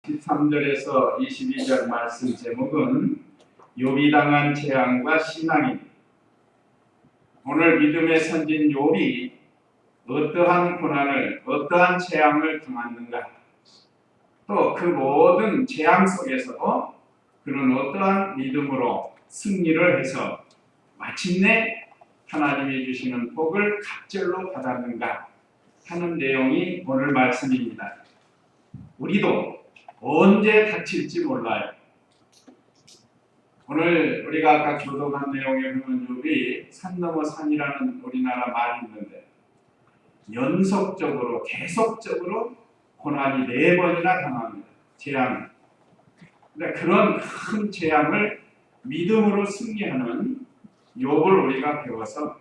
13절에서 22절 말씀 제목은 욥이 당한 재앙과 신앙입니다. 오늘 믿음의 선진 욥이 어떠한 고난을, 어떠한 재앙을 당했는가, 또 그 모든 재앙 속에서도 그는 어떠한 믿음으로 승리를 해서 마침내 하나님이 주시는 복을 갑절로 받았는가 하는 내용이 오늘 말씀입니다. 우리도 언제 닥칠지 몰라요. 오늘 우리가 아까 교독한 내용에 보면 욥이 산 넘어 산이라는 우리나라 말이 있는데 연속적으로 계속적으로 고난이 4번이나 당합니다. 재앙. 그러니까 그런 큰 재앙을 믿음으로 승리하는 욥을 우리가 배워서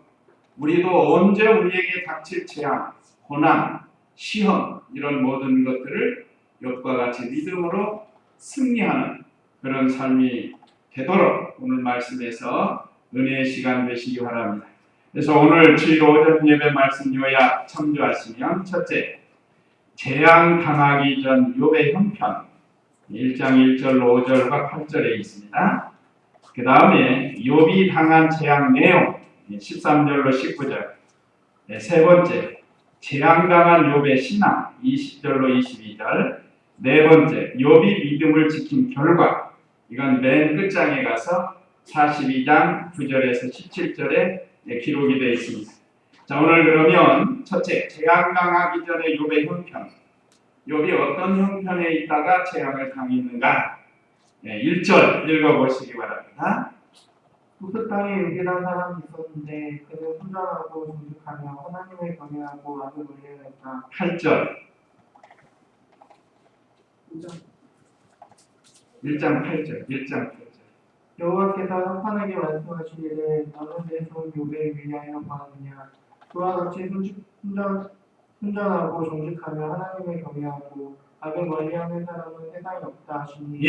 우리도 언제 우리에게 닥칠 재앙, 고난, 시험 이런 모든 것들을 욥과 같이 믿음으로 승리하는 그런 삶이 되도록 오늘 말씀에서 은혜의 시간 되시기 바랍니다. 그래서 오늘 주일 오전 예배 말씀 요약 참조하시면 첫째, 재앙 당하기 전 욥의 형편 1장 1절 5절과 8절에 있습니다. 그 다음에 욥이 당한 재앙 내용 13절로 19절. 세 번째, 재앙당한 욥의 신앙 20절로 22절. 네 번째, 욥이 믿음을 지킨 결과, 이건 맨 끝장에 가서 42장 9절에서 17절에 기록이 되어 있습니다. 자, 오늘 그러면 첫째, 재앙당하기 전에 욥의 형편, 욥이 어떤 형편에 있다가 재앙을 당했는가, 1절 읽어보시기 바랍니다. 우스 땅에 유기한 사람이 있었는데 그는 순전하고 정직하며 하나님을 경외하고 악을 멀리하였다. 8절 1장 8절 여호와께서 사탄에게 말씀하시기를 너는 내 종 욥을 위하여 보았느냐. 그와 같이 순전하고 정직하며 하나님을 경외하고 악을 멀리하는 사람은 세상에 없다 하시니.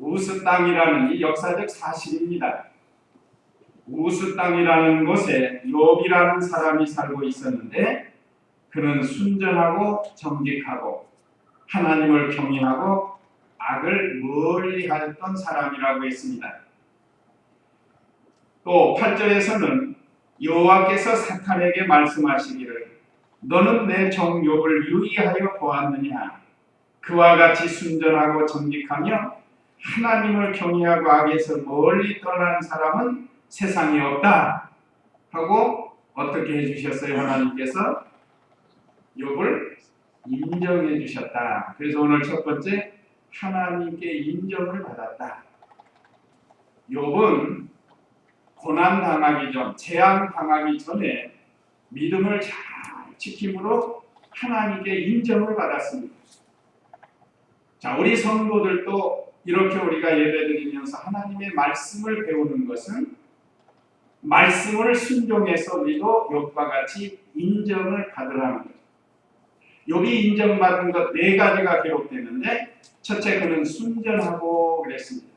우스 땅이라는 이 역사적 사실입니다. 우스 땅이라는 곳에 욥이라는 사람이 살고 있었는데 그는 순전하고 정직하고 하나님을 경외하고 악을 멀리하였던 사람이라고 했습니다. 또 8절에서는 여호와께서 사탄에게 말씀하시기를 너는 내 종 욥을 유의하여 보았느냐. 그와 같이 순전하고 정직하며 하나님을 경외하고 악에서 멀리 떠나는 사람은 세상에 없다 하고 어떻게 해주셨어요? 하나님께서 욥을 인정해 주셨다. 그래서 오늘 첫 번째, 하나님께 인정을 받았다. 욥은 고난 당하기 전, 재앙 당하기 전에 믿음을 잘 지킴으로 하나님께 인정을 받았습니다. 자, 우리 성도들도 이렇게 우리가 예배드리면서 하나님의 말씀을 배우는 것은 말씀을 순종해서 우리도 욥과 같이 인정을 받으라는 거죠. 욥이 인정받은 것 4가지가 기록되는데 첫째, 그는 순전하고 그랬습니다.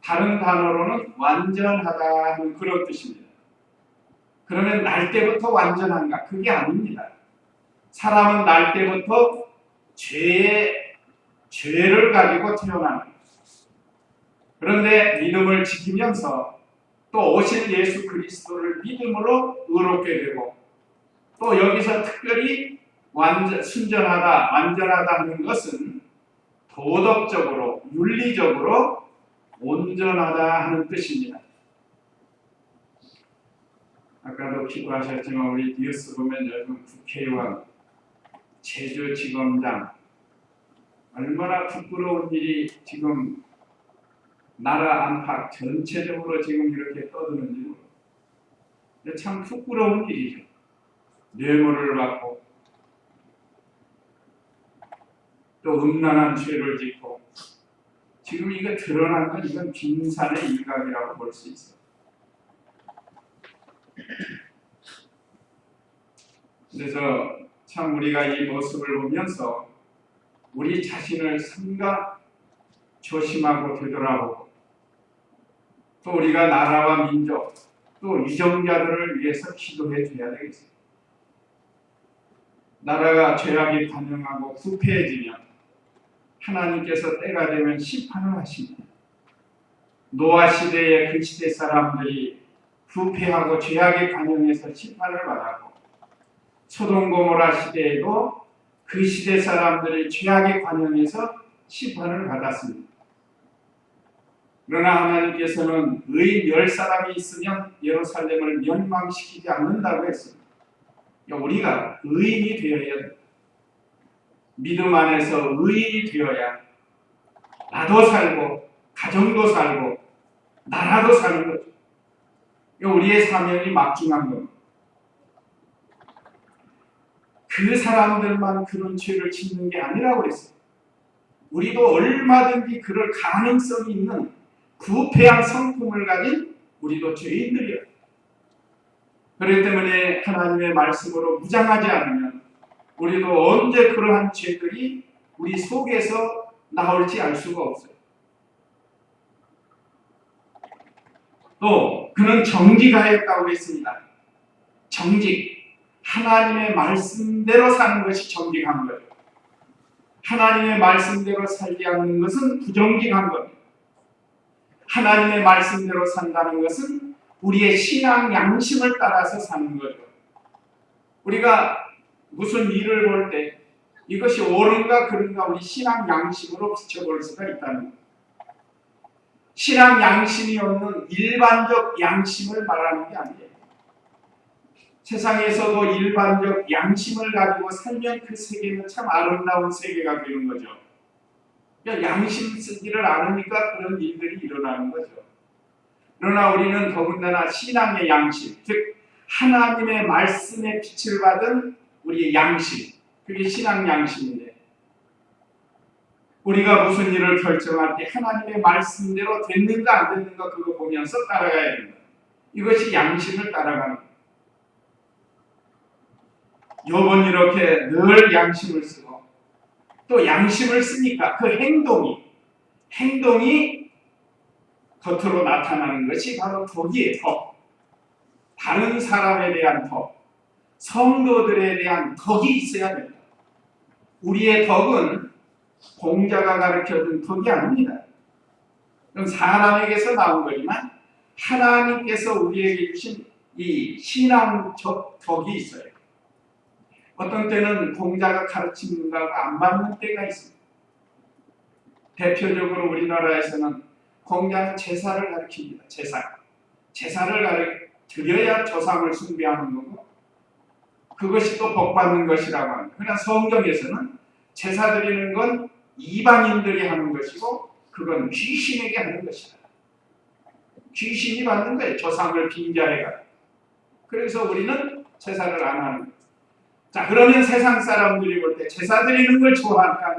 다른 단어로는 완전하다 하는 그런 뜻입니다. 그러면 날 때부터 완전한가? 그게 아닙니다. 사람은 날 때부터 죄를 가지고 태어나는 거예요. 그런데 믿음을 지키면서 또 오실 예수 그리스도를 믿음으로 의롭게 되고 또 여기서 특별히 순전하다, 완전하다 하는 것은 도덕적으로, 윤리적으로 온전하다 하는 뜻입니다. 아까도 기도하셨지만 우리 뉴스 보면 요즘 국회의원, 제주지검장 얼마나 부끄러운 일이 지금 나라 안팎 전체적으로 지금 이렇게 떠드는지 모르겠어요. 참 부끄러운 일이죠. 뇌물을 받고 또 음란한 죄를 짓고 지금 이거 드러난 건 이건 빙산의 일각이라고 볼 수 있어요. 그래서 참 우리가 이 모습을 보면서 우리 자신을 삼가 조심하고 되돌아보고 또 우리가 나라와 민족 또 유정자들을 위해서 기도해 줘야 되겠습니다. 나라가 죄악이 관영하고 부패해지면 하나님께서 때가 되면 심판을 하십니다. 노아 시대에 그 시대 사람들이 부패하고 죄악의 관영에서 심판을 받았고, 소돔 고모라 시대에도 그 시대 사람들이 죄악의 관영에서 심판을 받았습니다. 그러나 하나님께서는 의인 10사람이 있으면 예루살렘을 멸망시키지 않는다고 했습니다. 우리가 의인이 되어야 됩니다. 믿음 안에서 의인이 되어야 나도 살고 가정도 살고 나라도 사는 거죠. 우리의 사명이 막중한 겁니다. 그 사람들만 그런 죄를 짓는 게 아니라고 그랬어요. 우리도 얼마든지 그럴 가능성이 있는 부패한 성품을 가진 우리도 죄인들이에요. 그렇기 때문에 하나님의 말씀으로 무장하지 않으면 우리도 언제 그러한 죄들이 우리 속에서 나올지 알 수가 없어요. 또 그는 정직하였다고 했습니다. 정직, 하나님의 말씀대로 사는 것이 정직한 거예요. 하나님의 말씀대로 살지 않는 것은 부정직한 겁니다. 하나님의 말씀대로 산다는 것은 우리의 신앙 양심을 따라서 사는 거죠. 우리가 무슨 일을 볼 때 이것이 옳은가 그른가 우리 신앙 양심으로 비춰볼 수가 있다는 거예요. 신앙 양심이 없는 일반적 양심을 말하는 게 아니에요. 세상에서도 일반적 양심을 가지고 살면 그 세계는 참 아름다운 세계가 되는 거죠. 양심 쓰기를 않으니까 그런 일들이 일어나는 거죠. 그러나 우리는 더군다나 신앙의 양심, 즉 하나님의 말씀에 빛을 받은 우리의 양심, 그게 신앙 양심인데, 우리가 무슨 일을 결정할 때 하나님의 말씀대로 됐는가 안 됐는가 그거 보면서 따라가야 된다. 이것이 양심을 따라가는 거예요. 욥은 이렇게 늘 양심을 쓰고, 또 양심을 쓰니까 그 행동이 겉으로 나타나는 것이 바로 덕이에요. 덕. 다른 사람에 대한 덕, 성도들에 대한 덕이 있어야 된다. 우리의 덕은 공자가 가르쳐준 덕이 아닙니다. 그건 사람에게서 나온 거지만 하나님께서 우리에게 주신 이 신앙적 덕이 있어요. 어떤 때는 공자가 가르치는 거가 안 맞는 때가 있습니다. 대표적으로 우리나라에서는 공자는 제사를 가르칩니다. 제사를 드려야 조상을 숭배하는 거고 그것이 또 복받는 것이라고 합니다. 그러나 성경에서는 제사 드리는 건 이방인들이 하는 것이고 그건 귀신에게 하는 것이다. 귀신이 받는 거예요. 조상을 빙자해가. 그래서 우리는 제사를 안 하는 거예요. 자, 그러면 세상 사람들이 볼 때 제사 드리는 걸 좋아할까?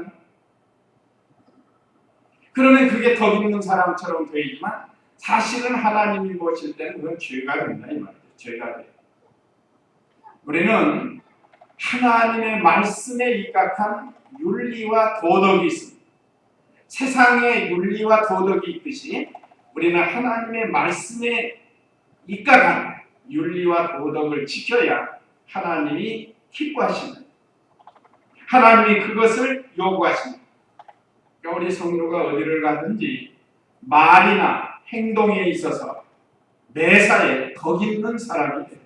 그러면 그게 덕 있는 사람처럼 보이지만 사실은 하나님이 보실 때는 그건 죄가 된다 이 말이에요. 죄가 돼요. 우리는 하나님의 말씀에 입각한 윤리와 도덕이 있습니다. 세상에 윤리와 도덕이 있듯이 우리는 하나님의 말씀에 입각한 윤리와 도덕을 지켜야 하나님이 기뻐하십니다. 하나님이 그것을 요구하십니다. 그러니까 우리 성도가 어디를 가든지 말이나 행동에 있어서 매사에 덕 있는 사람이 됩니다.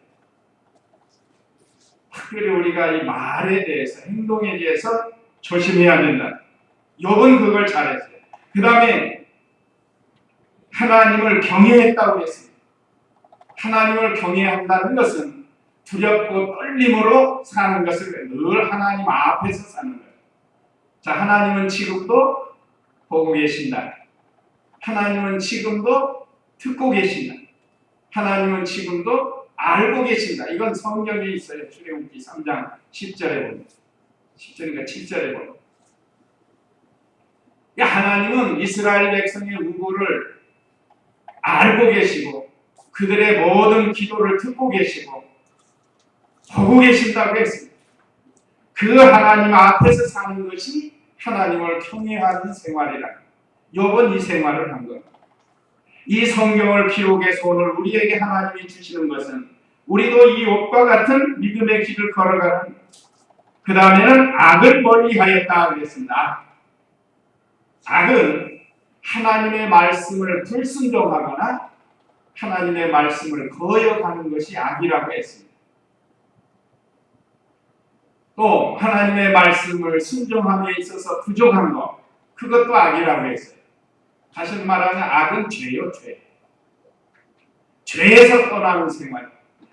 특별히 우리가 이 말에 대해서 행동에 대해서 조심해야 된다. 욥은 그걸 잘했어요. 그 다음에 하나님을 경외했다고 했습니다. 하나님을 경외한다는 것은 두렵고 떨림으로 사는 것을 늘 하나님 앞에서 사는 거예요. 자, 하나님은 지금도 보고 계신다. 하나님은 지금도 듣고 계신다. 하나님은 지금도 알고 계신다. 이건 성경에 있어요. 출애굽기 3장 10절에 보면. 10절인가 7절에 보면. 하나님은 이스라엘 백성의 우고를 알고 계시고 그들의 모든 기도를 듣고 계시고 보고 계신다고 했습니다. 그 하나님 앞에서 사는 것이 하나님을 경외하는 생활이라. 욥은 이 생활을 한 겁니다. 이 성경을 기록해서 오늘 우리에게 하나님이 주시는 것은 우리도 이 욥과 같은 믿음의 길을 걸어가는 그 다음에는 악을 멀리하였다 그랬습니다. 악은 하나님의 말씀을 불순종하거나 하나님의 말씀을 거역하는 것이 악이라고 했습니다. 또 하나님의 말씀을 순종함에 있어서 부족한 것, 그것도 악이라고 했어요. 다시 말하면 악은 죄요, 죄. 죄에서 떠나는 생활,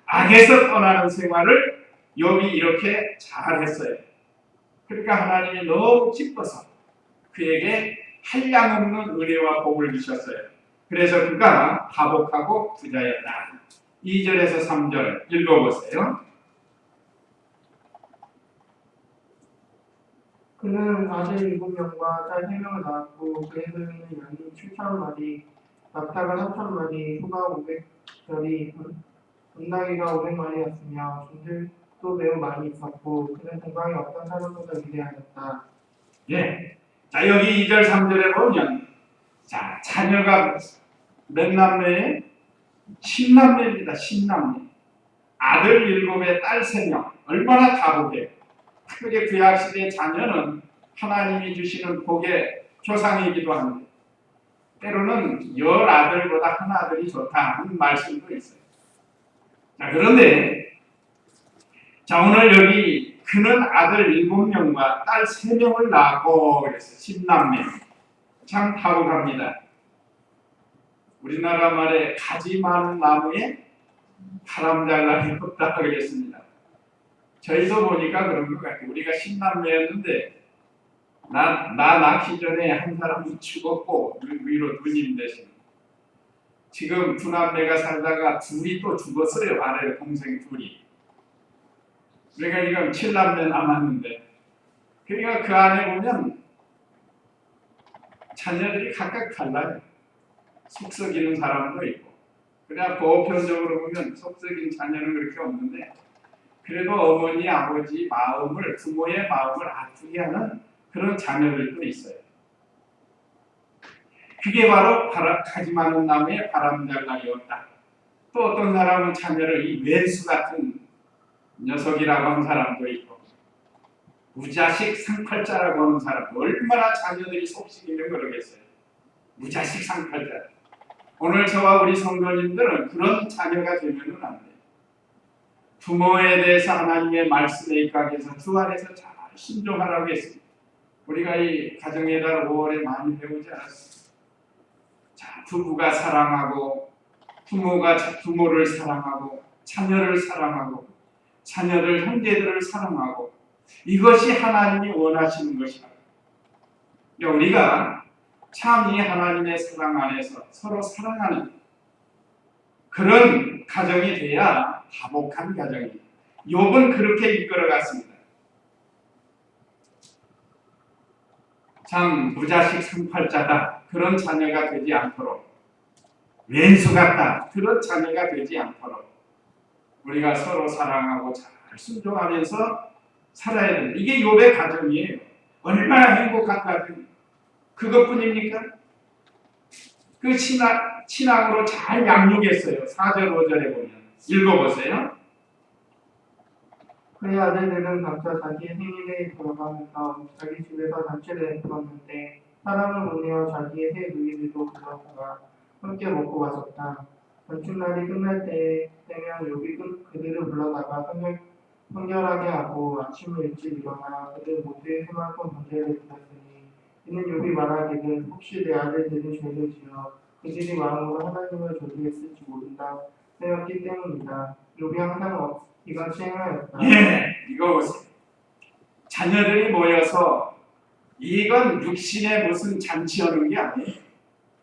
악에서 떠나는 생활을 욥이 이렇게 잘했어요. 그러니까 하나님이 너무 기뻐서 그에게 한량없는 은혜와 복을 주셨어요. 그래서 그가 화복하고 부자였다. 2절에서 3절 읽어보세요. 그는 아들 7명과 딸 3명을 낳았고 그의 소유는 양이 7,000마리, 낙타가 3,000마리, 소가 500별이, 은나귀가 500마리였으며 종들도 매우 많이 있었고 그는 건강이 어떤 사람보다 위대하였다. 예. 자, 여기 2절 3절에 보면 자, 자녀가 몇 남매에? 10남매입니다. 10남매. 아들 7에 딸 3명. 얼마나 다복해요. 그게 구약시대의 자녀는 하나님이 주시는 복의 표상이기도 한데 때로는 10아들보다 한 아들이 좋다 하는 말씀도 있어요. 자, 그런데 자, 오늘 여기 그는 아들 7명과 딸 3명을 낳고 그래서 10남매. 참 타국합니다. 우리나라 말에 가지 많은 나무에 바람 잘 날이 없다 그랬습니다. 저희도 보니까 그런 것 같아요. 우리가 10남매였는데 나 낳기 전에 한 사람은 죽었고 위로 누님 대신 지금 2남매가 살다가 둘이 또 죽었어요. 아래로 동생 둘이. 그러니까 지금 7남매 남았는데 그러니까 그 안에 보면 자녀들이 각각 달라요. 속썩이는 사람도 있고 그냥 보편적으로 보면 속썩인 자녀는 그렇게 없는데 그래도 어머니 아버지 마음을 부모의 마음을 아프게 하는 그런 자녀들도 있어요. 그게 바로 가지 많은 나무에 바람잘 날이 없다. 또 어떤 사람은 자녀를 이 왼수 같은 녀석이라고 하는 사람도 있고 무자식 상팔자라고 하는 사람 얼마나 자녀들이 속썩이면 모르겠어요. 무자식 상팔자. 오늘 저와 우리 성도님들은 그런 자녀가 되면은 안 돼요. 부모에 대해서 하나님의 말씀에 입각해서 주 안에서 잘 순종하라고 했습니다. 우리가 이 가정의 달 5월에 많이 배우지 않았습니다. 자, 부부가 사랑하고 부모가 부모를 사랑하고 자녀를 사랑하고 자녀들 형제들을 사랑하고 이것이 하나님이 원하시는 것이다. 우리가 참 이 하나님의 사랑 안에서 서로 사랑하는 그런 가정이 돼야 화목한 가정입니다. 욥은 그렇게 이끌어갔습니다. 참 무자식 상팔자다. 그런 자녀가 되지 않도록 왼수 같다. 그런 자녀가 되지 않도록 우리가 서로 사랑하고 잘 순종하면서 살아야 된다. 이게 욥의 가정이에요. 얼마나 행복한 가정. 그것뿐입니까? 그 신앙으로 잘 양육했어요. 4절 5절에 보면 읽어보세요. 그의 아들들은 각자 자기의 생일에 돌아가면서 자기 집에서 잔치를 베풀었는데 사람을 보내어 자기의 새 누이들도 불러다가 함께 먹고 마셨다. 잔칫날이 끝날 때면 욥이 그들을 불러다가 성결하게 하고 아침에 일찍 일어나 그들 모두의 수많은 문제를 들었으니 이는 욥이 말하기를 혹시 내 아들들이 죄를 지어 그들이 마음으로 하나님을 저주했을지 모른다 하였기 때문이다. 욥이 항상 이같이 행하였다. 예, 이거 보세요. 자녀들이 모여서 이건 육신의 무슨 잔치하는 게 아니에요.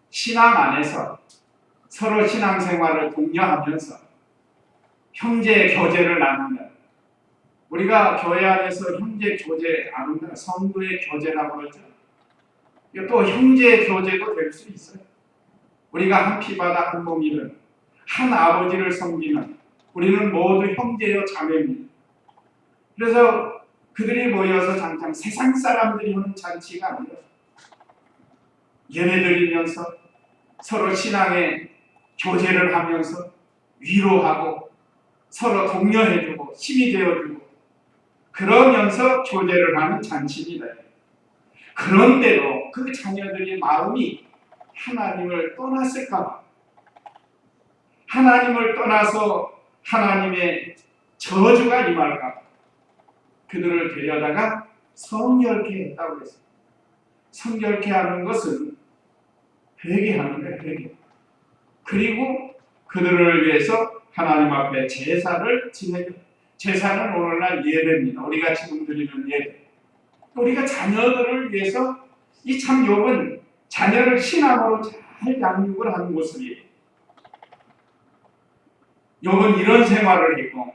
신앙 안에서 서로 신앙생활을 독려하면서 형제 교제를 나누는 우리가 교회 안에서 형제 교제 나누는 성도의 교제라고 그러죠. 또 형제 교제도 될 수 있어요. 우리가 한 피바다 한 몸이는 한 아버지를 섬기는 우리는 모두 형제요 자매입니다. 그래서 그들이 모여서 잠깐 세상 사람들이 하는 잔치가 아니라 예배드리면서 서로 신앙의 교제를 하면서 위로하고 서로 독려해주고 힘이 되어주고 그러면서 교제를 하는 잔치입니다. 그런데도 그 자녀들의 마음이 하나님을 떠났을까? 하나님을 떠나서 하나님의 저주가 임할까? 그들을 데려다가 성결케 했다고 했습니다. 성결케 하는 것은 회개하는 거예요. 회개. 그리고 그들을 위해서 하나님 앞에 제사를 지내죠. 제사는 오늘날 예배입니다. 우리가 지금 드리는 예배. 우리가 자녀들을 위해서 이 참 욥은 자녀를 신앙으로 잘 양육을 하는 모습이에요. 욥은 이런 생활을 했고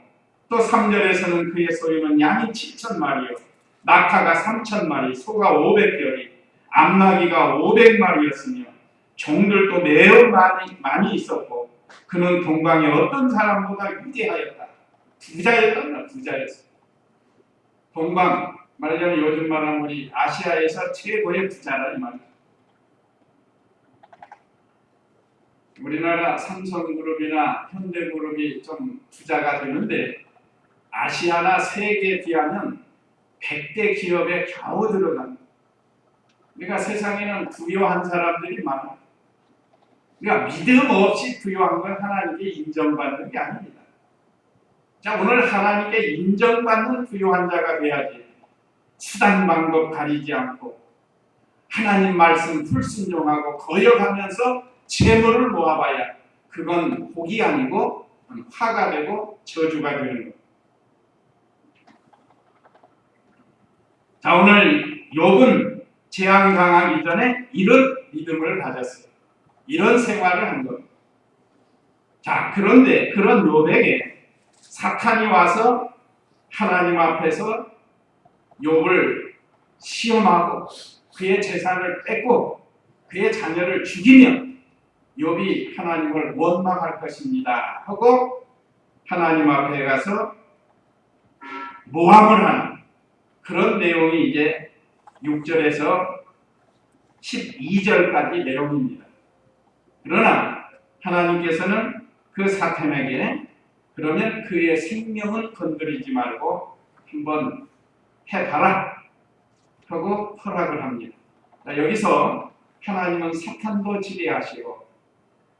또 3절에서는 그의 소유는 양이 7,000마리요 낙타가 3,000마리 소가 500결이 암나귀가 500마리였으며 종들도 매우 많이 있었고 그는 동방의 어떤 사람보다 위대하였다. 부자였다. 부자였어. 동방 말하자면 요즘 말하면 우리 아시아에서 최고의 부자라 이 말이죠. 우리나라 삼성그룹이나 현대그룹이 좀 부자가 되는데 아시아나 세계에 비하면 100대 기업에 겨우 들어갑니다. 그러니까 세상에는 부유한 사람들이 많아. 그러니까 믿음 없이 부유한 건 하나님께 인정받는 게 아닙니다. 자, 오늘 하나님께 인정받는 부유한 자가 돼야지. 수단 방법 가리지 않고 하나님 말씀 불순종하고 거역하면서 재물을 모아봐야 그건 복이 아니고 화가 되고 저주가 되는 겁니다. 자, 오늘 욥은 재앙 당하기 전에 이런 믿음을 가졌어요. 이런 생활을 한 겁니다. 자, 그런데 그런 욥에게 사탄이 와서 하나님 앞에서 욥을 시험하고 그의 재산을 뺏고 그의 자녀를 죽이면 욥이 하나님을 원망할 것입니다 하고 하나님 앞에 가서 모함을 하는 그런 내용이 이제 6절에서 12절까지 내용입니다. 그러나 하나님께서는 그 사탄에게 그러면 그의 생명은 건드리지 말고 한번 해봐라 하고 허락을 합니다. 여기서 하나님은 사탄도 지배하시고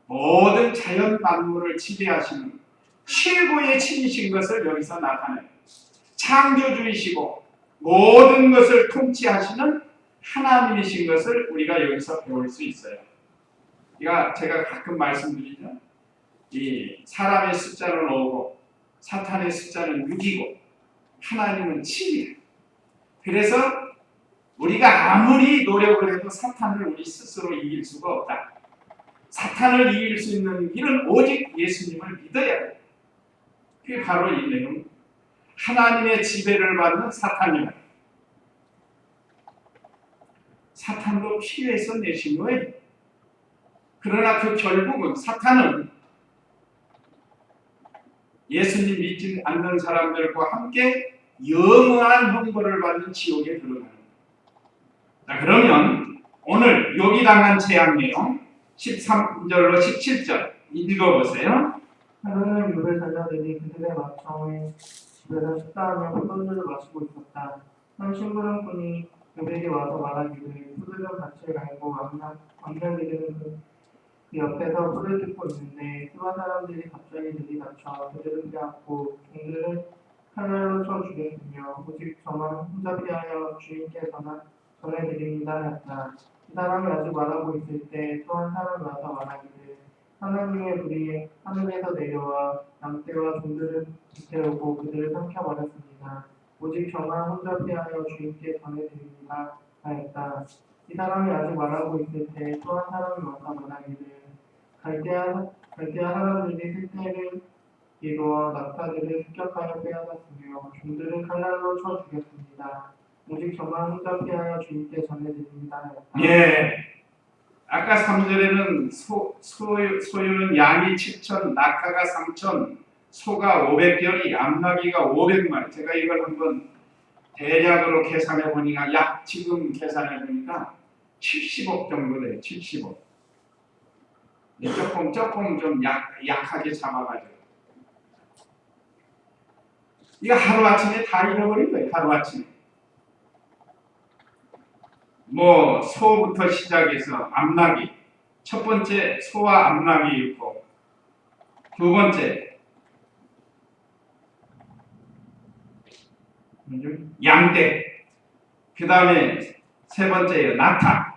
모든 자연 만물을 지배하시는 최고의 신이신 것을 여기서 나타내요. 창조주이시고 모든 것을 통치하시는 하나님이신 것을 우리가 여기서 배울 수 있어요. 제가 가끔 말씀드리죠. 이 사람의 숫자는 5고 사탄의 숫자는 6이고 하나님은 7이에요. 그래서 우리가 아무리 노력을 해도 사탄을 우리 스스로 이길 수가 없다. 사탄을 이길 수 있는 길은 오직 예수님을 믿어야 돼요. 그게 바로 이 내용. 하나님의 지배를 받는 사탄이다. 사탄도 피해서 내신 거예요. 그러나 그 결국은 사탄은 예수님 믿지 않는 사람들과 함께 영원한 형벌을 받는 지옥에 들어가는 거예요. 자, 그러면 오늘 욥이 당한 재앙 내용 13절로 17절 읽어보세요. 하루는 욥의 자녀들이 그들의 맏형의 집에서 식사하며 포도주를 마시고 있었다. 한 심부름꾼이 욥에게 와서 말하기를 포도주 밭을 갈고 왕자들은 그 옆에서 풀을 뜯고 있는데 수많은 사람들이 갑자기 들이닥쳐 그들을 빼앗고 종들은 칼날로 쳐 죽였으며 오직 저만 혼자 피하여 주인께 전해드립니다 하였다. 이 사람이 아직 말하고 있을 때 또 한 사람이 와서 말하기를 하나님의 불이 하늘에서 내려와 양떼와 종들을 불태우고 그들을 삼켜버렸습니다. 오직 저만 혼자 피하여 주인께 전해드립니다 하였다. 이 사람이 아직 말하고 있을 때 또 한 사람이 와서 말하기를 갈대아 사람들이 셋째를 이루어 낙타들을 습격하여 빼앗았으며 종들은 칼날로 쳐 죽였습니다. 오직 저만 혼자 피하여 주인께 전해드립니다 하였다. 예. 아까 3절에는 소유는 양이 7,000, 낙타가 3,000, 소가 500결이, 암나귀가 500마리. 제가 이걸 한번 대략으로 계산해 보니까 지금 계산해 보니까 70억 정도 돼요. 70억. 조금 좀 약하게 잡아가지고. 이거 하루아침에 다 잃어버린 거예요. 하루아침에. 뭐 소부터 시작해서 암나기. 첫 번째 소와 암나기 있고, 두 번째 양떼, 그 다음에 세 번째요 낙타.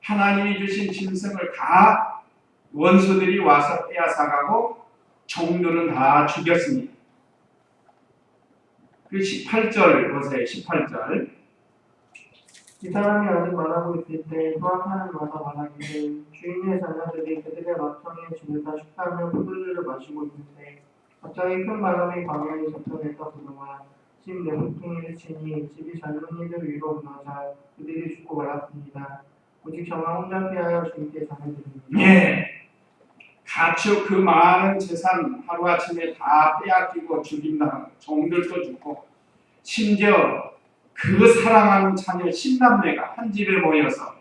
하나님이 주신 짐승을 다 원수들이 와서 빼앗아가고 종들은 다 죽였습니다. 그 18절 보세요. 18절. 이 사람이 아직 말하고 있을 때 또 한 사람이 와서 말하기를 주인의 자녀들이 그들의 맏형의 집에서 식사하며 포도주를 마시고 있는데 갑자기 큰 바람이 광야의 저편에서 불어와 집 내모퉁이를 치니 집이 젊은이들 위로 무너져 그들이 죽고 말았습니다. 오직 저만 혼자 피하여 주인께 전해드립니다. 예. 가축 그 많은 재산 하루아침에 다 빼앗기고 죽인다. 종들도 죽고, 심지어 그 사랑하는 자녀 10남매가 한 집에 모여서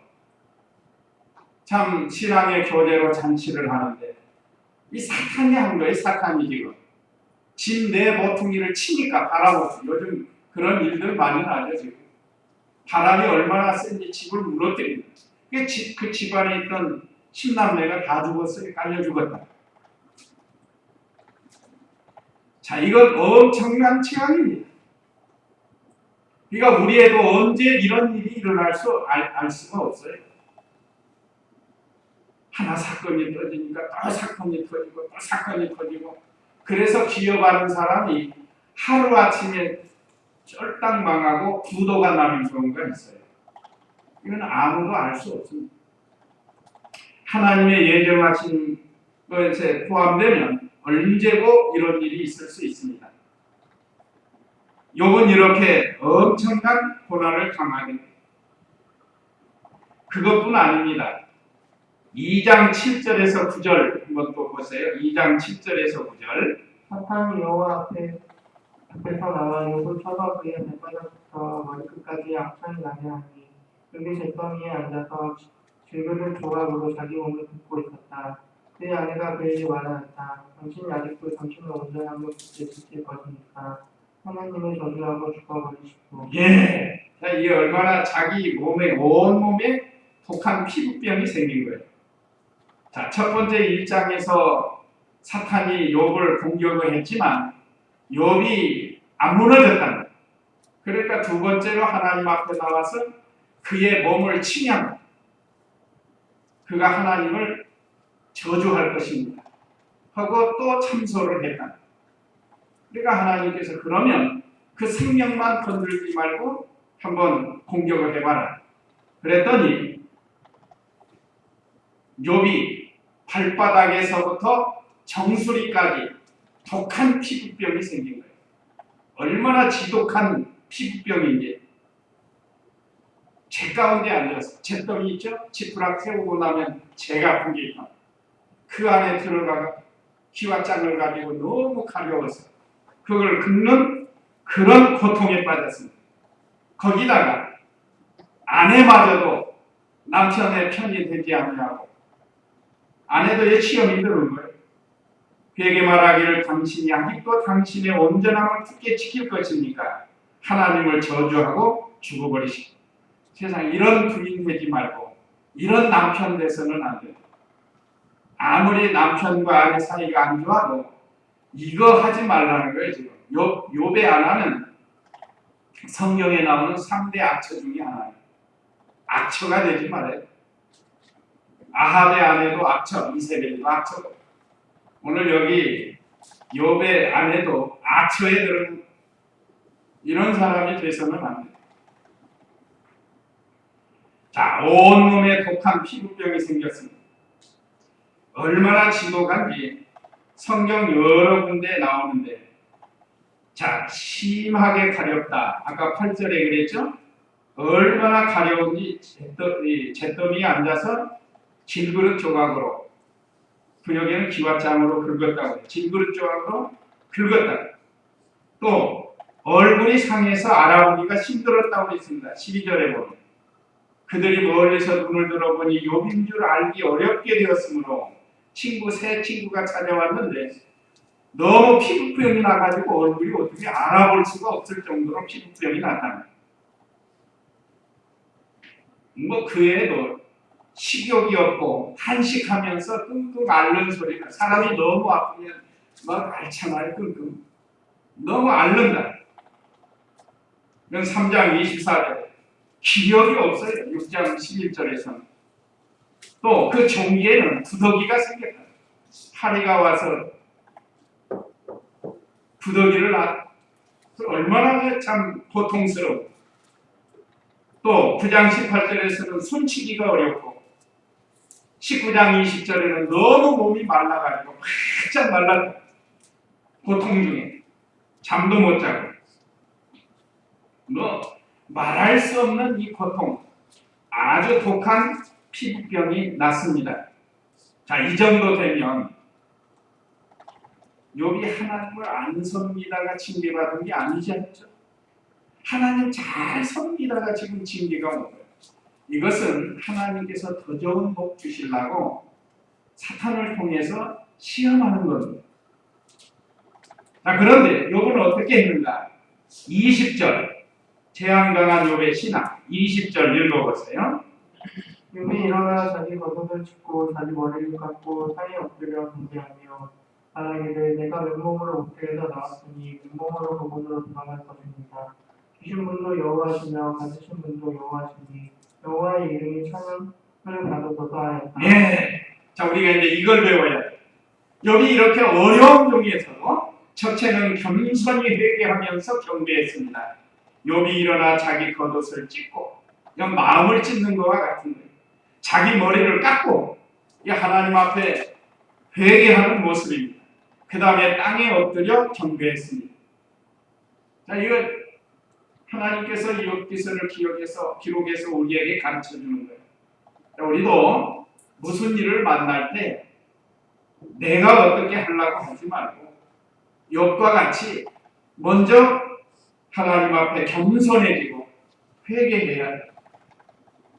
참 신앙의 교제로 잔치를 하는데, 이 사탄이 한 거예요. 사탄이 지금 집 내 모퉁이를 치니까 바라보고, 요즘 그런 일들 많이 나죠. 지금 바람이 얼마나 센지 집을 무너뜨립니다. 그 집안에 있던 10남매가 다 죽었어요. 깔려 죽었다. 자, 이건 엄청난 재앙입니다. 그러니까 우리에도 언제 이런 일이 일어날 알 수가 없어요. 하나 사건이 터지니까 또 사건이 터지고 또 사건이 터지고, 그래서 기업하는 사람이 하루아침에 쫄딱 망하고 부도가 나는 경우가 있어요. 이건 아무도 알 수 없습니다. 하나님의 예정하신 것에 포함되면 언제고 이런 일이 있을 수 있습니다. 욥은 이렇게 엄청난 고난을 당하게 됩니다. 그것뿐 아닙니다. 2장 7절에서 9절 한번 또 보세요. 2장 7절에서 9절. 사탄이 여호와 앞에서 나와 욥을 쳐서 그의 발바닥부터 머리끝까지 악천이 나게 하니 그의 잿더미에 앉아서 질그릇 조각으로 자기 몸을 붓고 있었다. 그의 아내가 그에게 말하였다. 당신이 아직도 당신의 온전함을 굳게 지킬 것이니까 하나님을 저주하고 죽어버리시고. 예. 자, 이게 얼마나 자기 몸에, 온몸에 독한 피부병이 생긴 거예요. 자, 첫 번째 1장에서 사탄이 욥을 공격을 했지만 욥이 안 무너졌다는 거예요. 그러니까 두 번째로 하나님 앞에 나와서 그의 몸을 침향, 그가 하나님을 저주할 것입니다 하고 또 참소를 했다. 그러니까 하나님께서 그러면 그 생명만 건들지 말고 한번 공격을 해봐라. 그랬더니 욥이 발바닥에서부터 정수리까지 독한 피부병이 생긴 거예요. 얼마나 지독한 피부병인지. 재 가운데 앉아서, 잿더미 있죠? 지푸락 세우고 나면 재가 아픈 게 있다. 그 안에 들어가가 기와장을 가지고 너무 가려워서 그걸 긁는 그런 고통에 빠졌습니다. 거기다가 아내마저도 남편의 편이 되지 않냐고, 아내도 시험이 들은 거예요. 그에게 말하기를 당신이 아직도 당신의 온전함을 굳게 지킬 것입니까? 하나님을 저주하고 죽어버리시고. 세상 이런 부인 되지 말고 이런 남편 돼서는 안 돼요. 아무리 남편과 아내 사이가 안 좋아도 이거 하지 말라는 거예요. 지금 욥의 하나는 성경에 나오는 3대 악처 중에 하나예요. 악처가 되지 말아요. 아합의 아내도 악처, 이세벨도 악처고, 오늘 여기 욥의 아내도 악처에 들은 이런 사람이 돼서는 안 돼요. 자, 온몸에 독한 피부병이 생겼습니다. 얼마나 지독한지 성경 여러 군데 나오는데, 자, 심하게 가렵다. 아까 8절에 그랬죠? 얼마나 가려운지 잿더미에 앉아서 질그릇 조각으로, 그녀에는 기와장으로 긁었다고 해요. 질그릇 조각으로 긁었다. 또 얼굴이 상해서 알아보기가 힘들었다고 했습니다. 12절에 보면 그들이 멀리서 눈을 들어보니 욥인 줄 알기 어렵게 되었으므로 새 친구가 찾아왔는데 너무 피부병이 나가지고 얼굴이 어떻게 알아볼 수가 없을 정도로 피부병이 났다는 거예요. 뭐 그 애도 식욕이 없고 한식하면서 끙끙 앓는 소리가 사람이 너무 아프면 막 앓잖아요. 끙끙 너무 앓는다. 이건 3장 24절 기력이 없어요. 6장 11절에서는 또 그 종기에는 구더기가 생겼다. 파리가 와서 구더기를 얼마나 참 고통스러워. 또 9장 18절에서는 손치기가 어렵고 19장 20절에는 너무 몸이 말라가지고 바짝 말라 고통 중에 잠도 못 자고 뭐 말할 수 없는 이 고통 아주 독한 피부병이 났습니다. 자, 이 정도 되면 욥이 하나님을 안 섭니다가 징계받은 게 아니지 않죠? 하나님 잘 섭니다가 지금 징계가 온 거예요. 이것은 하나님께서 더 좋은 복 주시려고 사탄을 통해서 시험하는 겁니다. 자, 그런데 욥은 어떻게 했는가? 20절 재앙 강한 욥의 신앙 20절 읽어보세요. 욥이 일어나 자기 겉옷을 찢고 자기 머리를 깎고 땅에 엎드려 경배하며 말하기를 내가 맨몸으로 옥대에서 나왔으니 맨몸으로 그곳으로 돌아갈 것입니다. 주신 분도 여호와시며 가지신 분도 여호와시니 여호와의 이름이 찬양을 받아서서 하였다. 네. 자, 우리가 이제 이걸 배워야 돼. 욥이 이렇게 어려운 중에서도 첫째는 겸손히 회개하면서 경배했습니다. 욥이 일어나 자기 겉옷을 찢고 이건 마음을 찢는 것과 같은 거예요. 자기 머리를 깎고 이 하나님 앞에 회개하는 모습입니다. 그 다음에 땅에 엎드려 경배했습니다. 자, 이거 하나님께서 욥기서를 기록해서 우리에게 가르쳐 주는 거예요. 자, 우리도 무슨 일을 만날 때 내가 어떻게 하려고 하지 말고 욥과 같이 먼저 하나님 앞에 겸손해지고 회개해야 돼요.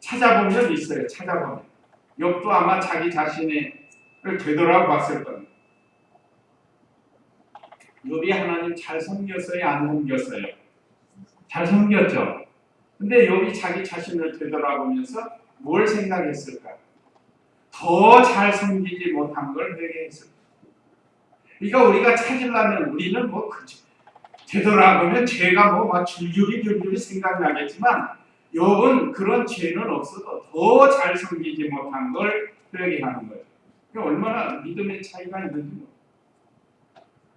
찾아보면 있어요. 찾아보면 욥도 아마 자기 자신을 되돌아봤을 겁니다. 욥이 하나님 잘 섬겼어요? 안 섬겼어요? 잘 섬겼죠. 근데 욥이 자기 자신을 되돌아보면서 뭘 생각했을까? 더 잘 섬기지 못한 걸 회개했을까? 그러니까 우리가 찾으려면 우리는 뭐 그죠. 되돌아보면 죄가 뭐 막 줄줄이 생각나겠지만 욥은 그런 죄는 없어도 더 잘 섬기지 못한 걸 회개하는 거예요. 그러니까 얼마나 믿음의 차이가 있는지 모르겠어요.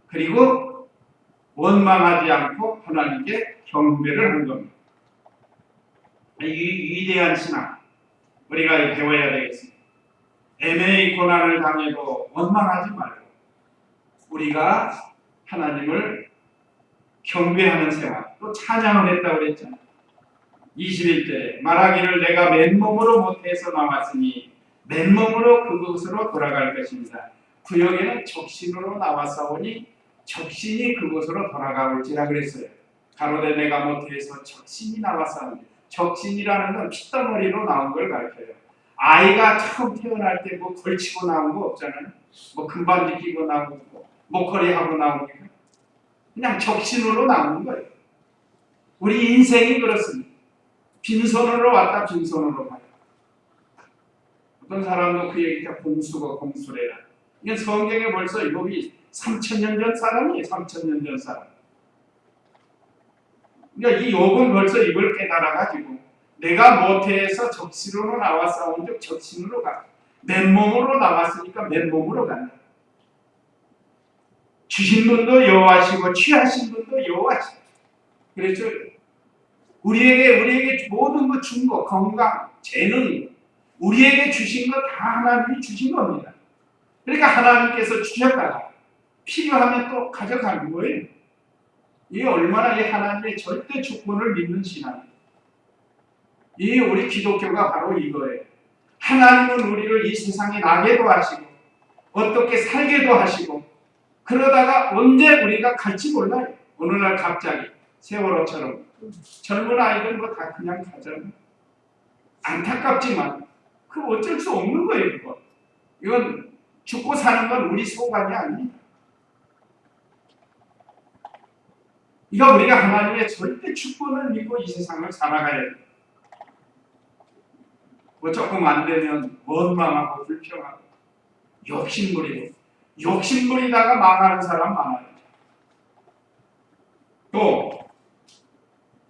그리고 원망하지 않고 하나님께 경배를 한 겁니다. 이 위대한 신앙 우리가 배워야 되겠습니다. 애매히 고난을 당해도 원망하지 말고 우리가 하나님을 경배하는 생활 또 찬양을 했다고 그랬잖아요. 21절에 말하기를 내가 맨몸으로 못해서 나왔으니 맨몸으로 그곳으로 돌아갈 것입니다. 구역에는 적신으로 나왔사오니 적신이 그곳으로 돌아가올지라 그랬어요. 가로되 내가 못해서 적신이 나왔사오니 적신이라는 건 핏덩어리로 나온 걸 가르쳐요. 아이가 처음 태어날 때 뭐 걸치고 나온 거 없잖아요. 뭐 금반지 끼고 나오고 목걸이 하고 나오니까 그냥 적신으로 나오는 거예요. 우리 인생이 그렇습니다. 빈손으로 왔다 빈손으로 가요. 어떤 사람도 그 얘기가 공수고 공수래라. 이게 성경에 벌써 욥이 3000년 전 사람이에요. 3000년 전 사람. 그러니까 이 욥은 벌써 이걸 깨달아가지고 내가 모태에서 적신으로 나왔사온 즉 적신으로 가. 맨몸으로 나왔으니까 맨몸으로 간다. 주신 분도 여호와시고 취하신 분도 여호와시고. 그렇죠? 우리에게 모든 것 준 거, 건강, 재능, 우리에게 주신 거 다 하나님이 주신 겁니다. 그러니까 하나님께서 주셨다가 필요하면 또 가져가는 거예요. 이게 얼마나 이 하나님의 절대 주권을 믿는 신앙이에요. 이 우리 기독교가 바로 이거예요. 하나님은 우리를 이 세상에 나게도 하시고 어떻게 살게도 하시고 그러다가 언제 우리가 갈지 몰라요. 어느 날 갑자기 세월호처럼 젊은 아이들 뭐 다 그냥 가잖아요. 안타깝지만 그 어쩔 수 없는 거예요. 이건 죽고 사는 건 우리 소관이 아닙니다. 이거 우리가 하나님의 절대 축복을 믿고 이 세상을 살아가야 돼. 뭐 조금 안 되면 원망하고 불평하고 욕심부리다가 망하는 사람 많아요. 또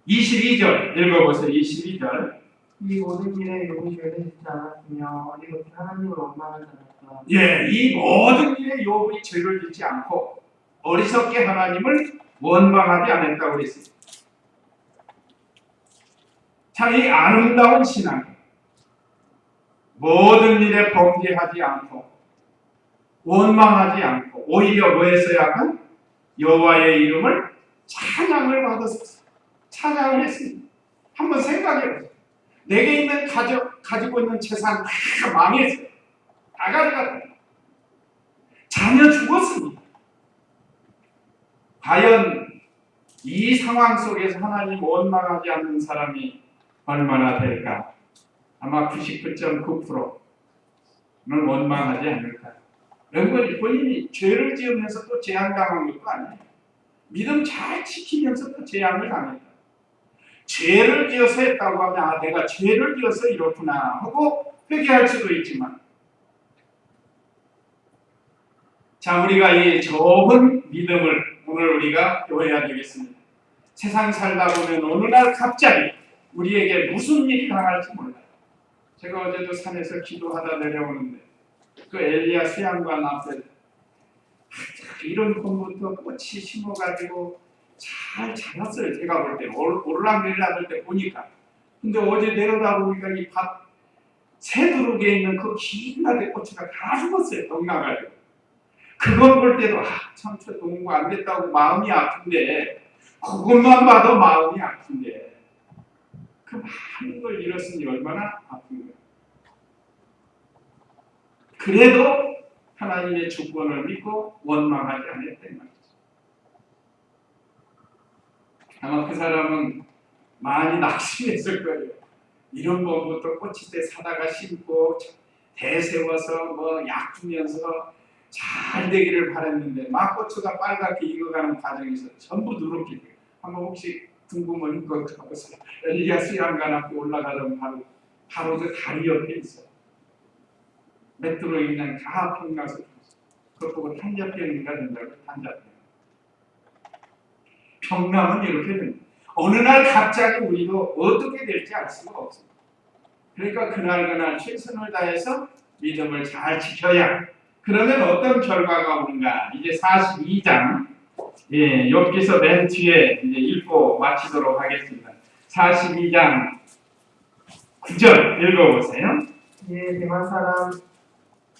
22절 읽어보세요. 22절. 이 모든 일에 욥이 죄를 짓지 않았으며 어디든지 하나님을 원망하지 않았다. 예, 이 모든 일에 욥이 죄를 짓지 않고 어리석게 하나님을 원망하지 않았다고 그랬습니다. 참 이 아름다운 신앙, 모든 일에 범죄하지 않고 원망하지 않고 오히려 뭐 했어야 한? 여호와의 이름을 찬양을 받았었어요. 찬양을 했습니다. 한번 생각해보세요. 내게 있는 가지고 있는 재산 다 망했어요. 다 가져갔어요. 자녀 죽었습니다. 과연 이 상황 속에서 하나님 원망하지 않는 사람이 얼마나 될까? 아마 99.9%는 원망하지 않을까? 여러분, 본인이 죄를 지으면서 또 재앙당한 것도 아니에요. 믿음 잘 지키면서 또 재앙을 당했다. 죄를 지어서 했다고 하면 아, 내가 죄를 지어서 이렇구나 하고 회개할 수도 있지만, 자, 우리가 이 좋은 믿음을 오늘 우리가 배워야 되겠습니다. 세상 살다 보면 어느 날 갑자기 우리에게 무슨 일이 당할지 몰라요. 제가 어제도 산에서 기도하다 내려오는데 그 엘리야 수양관 앞에 이런 봄부터 꽃이 심어가지고 잘 자랐어요. 제가 볼 때 오르락내리락 때 보니까. 근데 어제 내려다 보니까 이 밭 새두룩에 있는 그 긴 나대 꽃이가 다 죽었어요. 덩 나가지고. 그걸 볼 때도 참 저 농구 안 됐다고 마음이 아픈데, 그것만 봐도 마음이 아픈데 그 많은 걸 잃었으니 얼마나 아픈 거예요. 그래도 하나님의 주권을 믿고 원망하지 않았단 말이죠. 아마 그 사람은 많이 낙심했을 거예요. 이런 봄부터 꽃이 때 사다가 심고 대세워서 뭐 약 주면서 잘 되기를 바랐는데 막 고추가 빨갛게 익어가는 과정에서 전부 누렇게 돼요. 한번 혹시 궁금한 거 가보세요. 엘리야 수양관 앞에 올라가던 바로 그 다리 옆에 있어요. 맷들어 있는 다 평나서 그거 보고 탄자병인가 된다고. 탄자병. 평남은 이렇게 됩니다. 어느 날 갑자기 우리도 어떻게 될지 알 수가 없습니다. 그러니까 그날 최선을 다해서 믿음을 잘 지켜야, 그러면 어떤 결과가 오는가? 이제 42장, 예, 욥기서 맨 뒤에 이제 읽고 마치도록 하겠습니다. 42장 9절 읽어보세요. 이에 대만 사람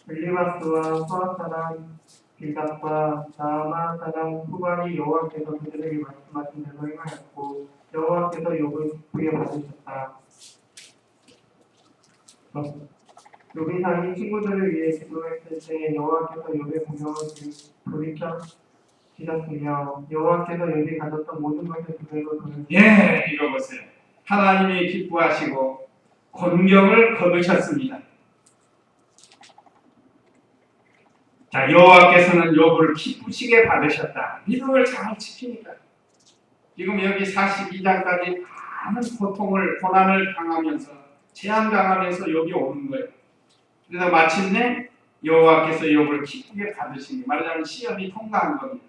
엘리바스와 소아 사람 빌답과 나아만 사람 후발이 여호와께서 그들에게 말씀하신 대로 행하였고 여호와께서 욥을 구해받으셨다. 욥이 자기 친구들을 위해 기도했을 때 여호와께서 욥의 공경을 돌이켜주셨으며 여호와께서 욥이 가졌던 모든 것을 그대로 돌려주셨다. 예, 읽어보세요. 하나님이 기뻐하시고 권경을 거두셨습니다. 자, 여호와께서는 욥을 기쁘시게 받으셨다. 믿음을 잘 지키니까. 지금 여기 42장까지 많은 고통을, 고난을 당하면서, 재앙당하면서 욥이 오는 거예요. 그래서 마침내 여호와께서 욥을 기쁘게 받으시니, 말하자면 시험이 통과한 겁니다.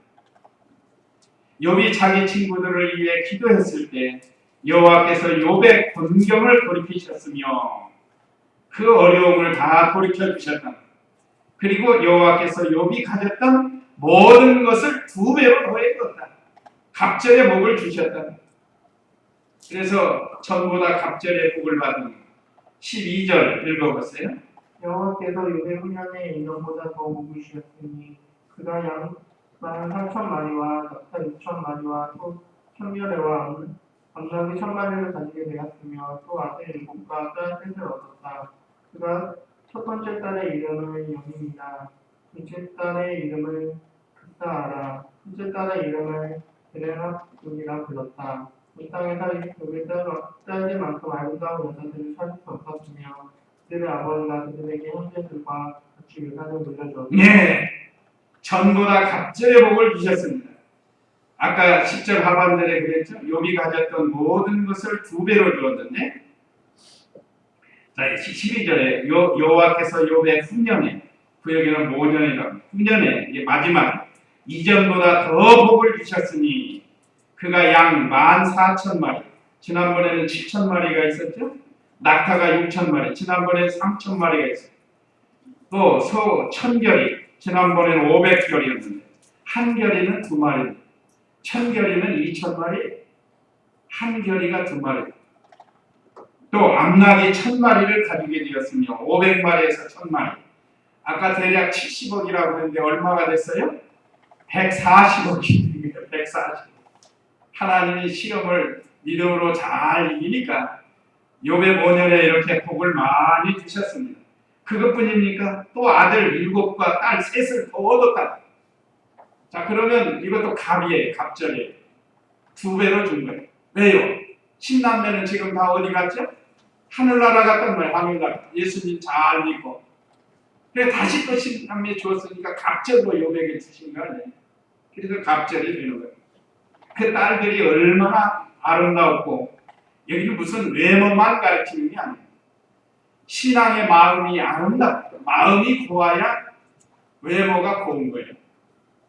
욥이 자기 친구들을 위해 기도했을 때 여호와께서 욥의 권경을 돌이키셨으며 그 어려움을 다 돌이켜 주셨다. 그리고 여호와께서 욥이 가졌던 모든 것을 2배로 더해줬다. 갑절의 복을 주셨다. 그래서 전보다 갑절의 복을 받은 12절 읽어보세요. 여호와께서 욥의 훈련에 인원보다 더 복을 주셨으니 그가 양 3,000마리와 낙타 6,000마리와 소 1,000여레와 암나귀 1,000마리를 가지게 되었으며 또 아들 7과 딸 3을 얻었다. 그가 첫 번째 딸의 이름을 영입니다. 둘째 딸의 이름을 그사하라. 셋째 딸의 이름을 베레나군이라 불렀다. 이 땅에서 욥이 딸들 만큼 아름다운 여자들을 찾을 수 없었으며 그들의 아버지가 그들에게 형제들과 같이 유산을 물려주었다. 네, 전보다 갑절의 복을 주셨습니다. 아까 10절 하반절에 그랬죠. 욥이 가졌던 모든 것을 2배로 주었는데, 자 12절에 여호와께서 욥의 후년에, 그 여기는 모년이라고, 후년에 이게 마지막 이전보다 더 복을 주셨으니 그가 양 14,000마리, 지난번에는 7,000마리가 있었죠. 낙타가 6,000마리, 지난번에 3,000마리가 있었죠. 또 소 1,000결이, 지난번에는 500결이었는데 한 결이는 2마리, 1,000결이는 2,000마리, 한 결이가 2마리. 또 암낙이 1,000마리를 가지게 되었으며 500마리에서 1,000마리. 아까 대략 70억이라고 했는데 얼마가 됐어요? 140억이 140억. 하나님이 시험을 믿음으로 잘 이기니까 욥의 모년에 이렇게 복을 많이 주셨습니다. 그것뿐입니까? 또 아들 7과 딸 3을 더 얻었다. 자, 그러면 이것도 갑이에요. 갑절이에요. 2배로 준 거예요. 왜요? 10남매는 지금 다 어디 갔죠? 하늘나라 갔단 말이에요. 하늘나라. 예수님 잘 믿고. 그래서 다시 또 10남매 주었으니까 갑절로 욥에게 주신 거 아니에요. 그래서 갑절이 되는 거예요. 그 딸들이 얼마나 아름다웠고, 여기는 무슨 외모만 가르치는 게 아니에요. 신앙의 마음이 아름답고, 마음이 고와야 외모가 고운 거예요.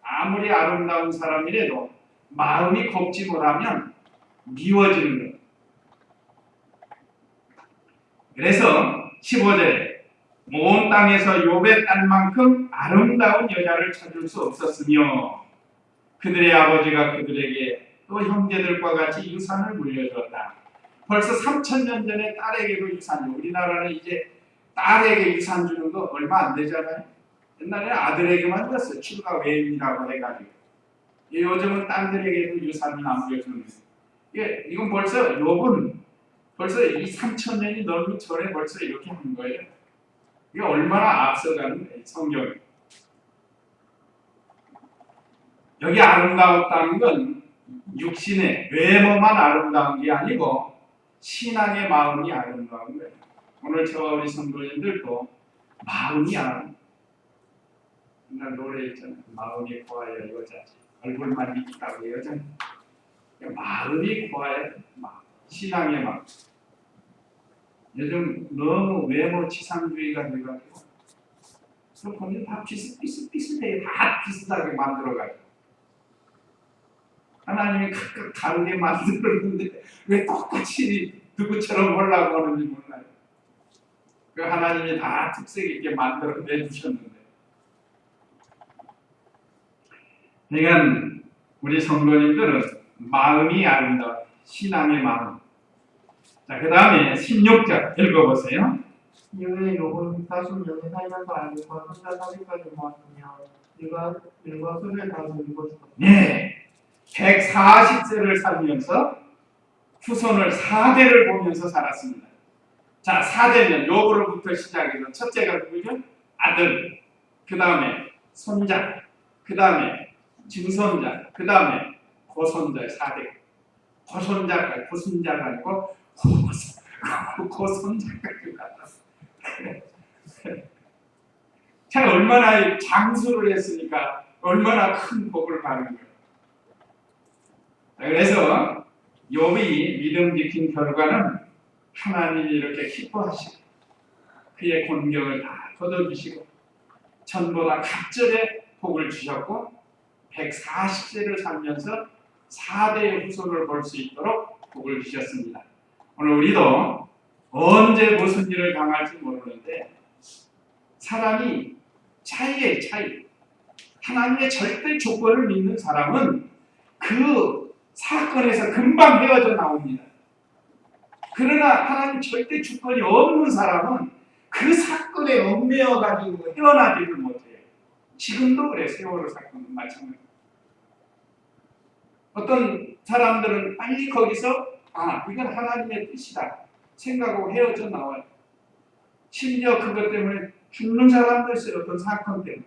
아무리 아름다운 사람이라도 마음이 곱지 못하면 미워지는 거예요. 그래서 15절에 온 땅에서 욥의 딸만큼 아름다운 여자를 찾을 수 없었으며 그들의 아버지가 그들에게 또 형제들과 같이 유산을 물려주었다. 벌써 3,000년 전에 딸에게도 유산이요. 우리나라는 이제 딸에게 유산 주는 거 얼마 안 되잖아요. 옛날에 아들에게만 줬어요. 출가 외인이라고 해가지고. 요즘은 딸들에게도 유산을 남겨주는 거예요. 이건 벌써 욥은 벌써 이 3,000년이 넘기 전에 벌써 이렇게 한 거예요. 이게 얼마나 앞서가는 거예요, 성경이. 여기 아름다웠다는 건 육신의 외모만 아름다운 게 아니고 신앙의 마음이 아름다운 거예요. 오늘 저와 우리 성도님들도 마음이 아름다워요. 옛날 노래 있잖아요. 마음이 고와야 여자지. 얼굴만 이쁘다고 여자지. 마음이 고와야 신앙의 마음. 요즘 너무 외모 치상주의가 돼가지고 그 보면 다 비슷해요. 다 비슷하게 만들어가지고 하나님이 각각 다르게 만들었는데 왜 똑같이 누구처럼 하려고 하는지 몰라요. 그 하나님이 다 특색 있게 만들어 내주셨는데, 그러니까 우리 성도님들은 마음이 아름다워, 신앙의 마음. 자, 그 다음에 16절 읽어보세요. 이후에 욥은 140년을 살면서 알고서 혼자 사기까지 모았으며 일과 술을 다 즐기고 죽었다. 네, 140세를 살면서 후손을 4대를 보면서 살았습니다. 자, 4대면 욥으로부터 시작해서 첫째가 누구죠? 아들, 그 다음에 손자, 그 다음에 증손자, 그 다음에 고손자 4대. 고손자가 아니고 고손자까지 갔다. 자, 얼마나 장수를 했으니까 얼마나 큰 복을 받는 거예요. 그래서 욥이 믿음 지킨 결과는 하나님이 이렇게 기뻐하시고 그의 곤경을 다 거둬주시고 전보다 갑절의 복을 주셨고 140세를 살면서 4대의 후손을 볼 수 있도록 복을 주셨습니다. 오늘 우리도 언제 무슨 일을 당할지 모르는데 사람이 차이에 차이. 하나님의 절대 조건을 믿는 사람은 그 사건에서 금방 헤어져 나옵니다. 그러나 하나님 절대 주권이 없는 사람은 그 사건에 얽매여 가지고 헤어나지를 못해요. 지금도 그래. 세월호 사건은 마찬가지. 어떤 사람들은 빨리 거기서 이건 하나님의 뜻이다 생각하고 헤어져 나와요. 심지어 그것 때문에 죽는 사람도 있어요. 어떤 사건 때문에.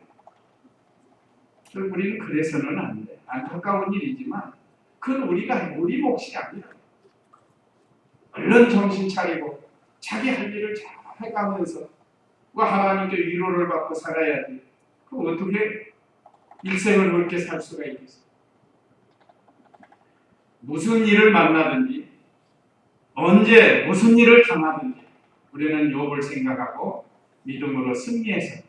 우리는 그래서는 안 돼. 안타까운 일이지만 그건 우리 몫이 아니라 얼른 정신 차리고 자기 할 일을 잘 해가면서 하나님께 위로를 받고 살아야지. 그 어떻게 일생을 그렇게 살 수가 있겠어요? 무슨 일을 만나든지 언제 무슨 일을 당하든지 우리는 욥을 생각하고 믿음으로 승리해서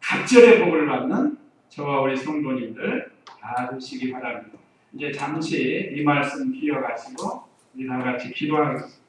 갑절의 복을 받는 저와 우리 성도님들 다 되시기 바랍니다. 이제 잠시 이 말씀 기억하시고 우리 다 같이 기도하겠습니다.